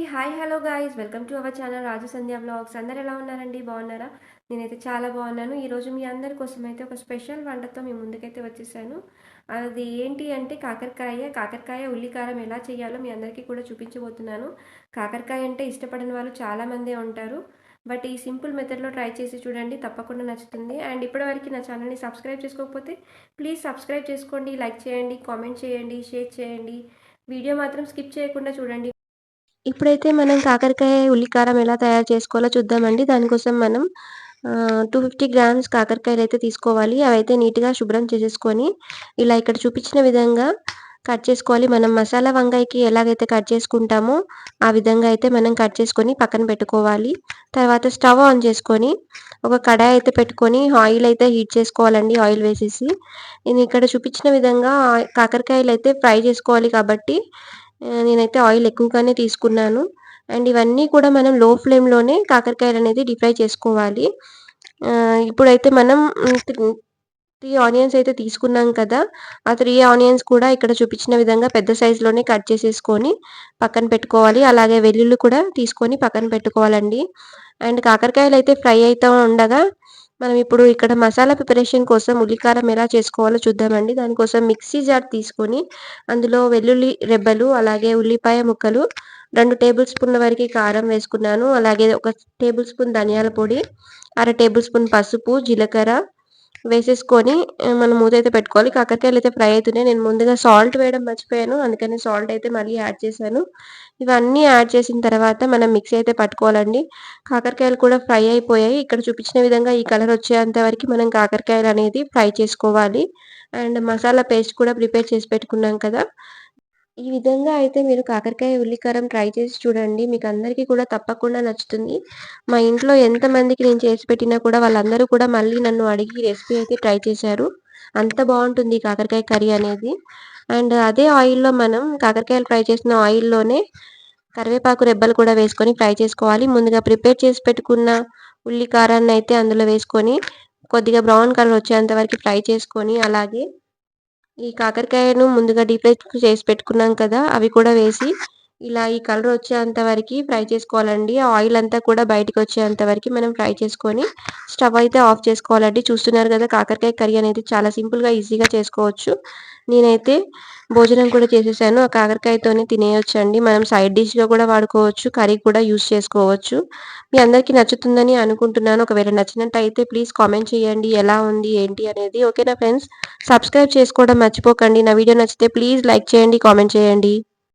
Hi hello guys welcome to our channel Raju Sandhya vlogs. అందరు ఎలా ఉన్నారండి? బాగున్నారా? నేనైతే చాలా బాగున్నాను. ఈరోజు మీ అందరి కోసం అయితే ఒక స్పెషల్ వంటతో మీ ముందుకైతే వచ్చేసాను. అది ఏంటి అంటే కాకరకాయ ఉల్లికారం ఎలా చేయాలో మీ అందరికీ కూడా చూపించబోతున్నాను. కాకరకాయ అంటే ఇష్టపడని వాళ్ళు చాలామందే ఉంటారు. బట్ ఈ సింపుల్ మెథడ్లో ట్రై చేసి చూడండి, తప్పకుండా నచ్చుతుంది. అండ్ ఇప్పటివరకు నా ఛానల్ని సబ్స్క్రైబ్ చేసుకోకపోతే ప్లీజ్ సబ్స్క్రైబ్ చేసుకోండి, లైక్ చేయండి, కామెంట్ చేయండి, షేర్ చేయండి. వీడియో మాత్రం స్కిప్ చేయకుండా చూడండి. ఇప్పుడైతే మనం కాకరకాయ ఉల్లికారం ఎలా తయారు చేసుకోవాలో చూద్దామండి. దానికోసం మనం 250 గ్రామ్స్ కాకరకాయలైతే తీసుకోవాలి. అవైతే నీట్‌గా శుభ్రం చేసేసుకొని, ఇలా ఇక్కడ చూపించిన విధంగా కట్ చేసుకోవాలి. మనం మసాలా వంకాయకి ఎలాగైతే కట్ చేసుకుంటామో, ఆ విధంగా అయితే మనం కట్ చేసుకొని పక్కన పెట్టుకోవాలి. తర్వాత స్టవ్ ఆన్ చేసుకొని, ఒక కడాయి అయితే పెట్టుకొని ఆయిల్ అయితే హీట్ చేసుకోవాలండి. ఆయిల్ వేసేసి, నేను ఇక్కడ చూపించిన విధంగా కాకరకాయలైతే ఫ్రై చేసుకోవాలి కాబట్టి నేనైతే ఆయిల్ ఎక్కువగానే తీసుకున్నాను. అండ్ ఇవన్నీ కూడా మనం లో ఫ్లేమ్‌లోనే కాకరకాయలనేది డీప్ ఫ్రై చేసుకోవాలి. ఇప్పుడైతే మనం 3 ఆనియన్స్ అయితే తీసుకున్నాం కదా! ఆ 3 ఆనియన్స్ కూడా ఇక్కడ చూపించిన విధంగా పెద్ద సైజులోనే కట్ చేసేసుకొని పక్కన పెట్టుకోవాలి. అలాగే వెల్లుల్లి కూడా తీసుకొని పక్కన పెట్టుకోవాలండి. అండ్ కాకరకాయలైతే ఫ్రై అయితా ఉండగా మనం ఇప్పుడు ఇక్కడ మసాలా ప్రిపరేషన్ కోసం ఉల్లికారం ఎలా చేసుకోవాలో చూద్దామండి. దానికోసం మిక్సీ జార్ తీసుకొని అందులో వెల్లుల్లి రెబ్బలు, అలాగే ఉల్లిపాయ ముక్కలు, 2 టేబుల్ స్పూన్ల వరకు కారం వేసుకున్నాను. అలాగే ఒక టేబుల్ స్పూన్ ధనియాల పొడి, అర టేబుల్ స్పూన్ పసుపు, జీలకర్ర వేసేసుకొని మనం మూతైతే పెట్టుకోవాలి. కాకరకాయలైతే ఫ్రై అవుతున్నాయి. నేను ముందుగా సాల్ట్ వేయడం మర్చిపోయాను. అందుకని సాల్ట్ అయితే మళ్ళీ యాడ్ చేశాను. ఇవన్నీ యాడ్ చేసిన తర్వాత మనం మిక్సీ అయితే పట్టుకోవాలండి. కాకరకాయలు కూడా ఫ్రై అయిపోయాయి. ఇక్కడ చూపించిన విధంగా ఈ కలర్ వచ్చేంత వరకు మనం కాకరకాయలు అనేది ఫ్రై చేసుకోవాలి. అండ్ మసాలా పేస్ట్ కూడా ప్రిపేర్ చేసి పెట్టుకున్నాం కదా! ఈ విధంగా అయితే మీరు కాకరకాయ ఉల్లికారం ట్రై చేసి చూడండి. మీకు అందరికీ కూడా తప్పకుండా నచ్చుతుంది. మా ఇంట్లో ఎంతమందికి నేను చేసి పెట్టినా కూడా వాళ్ళందరూ కూడా మళ్ళీ నన్ను అడిగి రెసిపీ అయితే ట్రై చేశారు. అంత బాగుంటుంది ఈ కాకరకాయ కర్రీ అనేది. అండ్ అదే ఆయిల్‌లో మనం కాకరకాయలు ఫ్రై చేసిన ఆయిల్‌లోనే కరివేపాకు రెబ్బలు కూడా వేసుకొని ఫ్రై చేసుకోవాలి. ముందుగా ప్రిపేర్ చేసి పెట్టుకున్న ఉల్లి కారాన్నయితే అందులో వేసుకొని కొద్దిగా బ్రౌన్ కలర్ వచ్చేంత వరకు ఫ్రై చేసుకొని, అలాగే ఈ కాకరకాయను ముందుగా డీప్ ఫ్రై చేసి పెట్టుకున్నాం కదా! అవి కూడా వేసి ఇలా ఈ కలర్ వచ్చేంత వరకు ఫ్రై చేసుకోవాలండి. ఆ ఆయిల్ అంతా కూడా బయటికి వచ్చేంత వరకు మనం ఫ్రై చేసుకొని స్టవ్ అయితే ఆఫ్ చేసుకోవాలండి. చూస్తున్నారు కదా, కాకరకాయ కర్రీ అనేది చాలా సింపుల్‌గా, ఈజీగా చేసుకోవచ్చు. నేనైతే భోజనం కూడా చేసేసాను. ఆ కాకరకాయతోనే తినేయొచ్చండి. మనం సైడ్ డిష్‌గా కూడా వాడుకోవచ్చు. కర్రీ కూడా యూజ్ చేసుకోవచ్చు. మీ అందరికీ నచ్చుతుందని అనుకుంటున్నాను. ఒకవేళ నచ్చినట్టయితే ప్లీజ్ కామెంట్ చేయండి. ఎలా ఉంది ఏంటి అనేది. ఓకేనా ఫ్రెండ్స్? సబ్స్క్రైబ్ చేసుకోవడం మర్చిపోకండి. నా వీడియో నచ్చితే ప్లీజ్ లైక్ చేయండి, కామెంట్ చేయండి.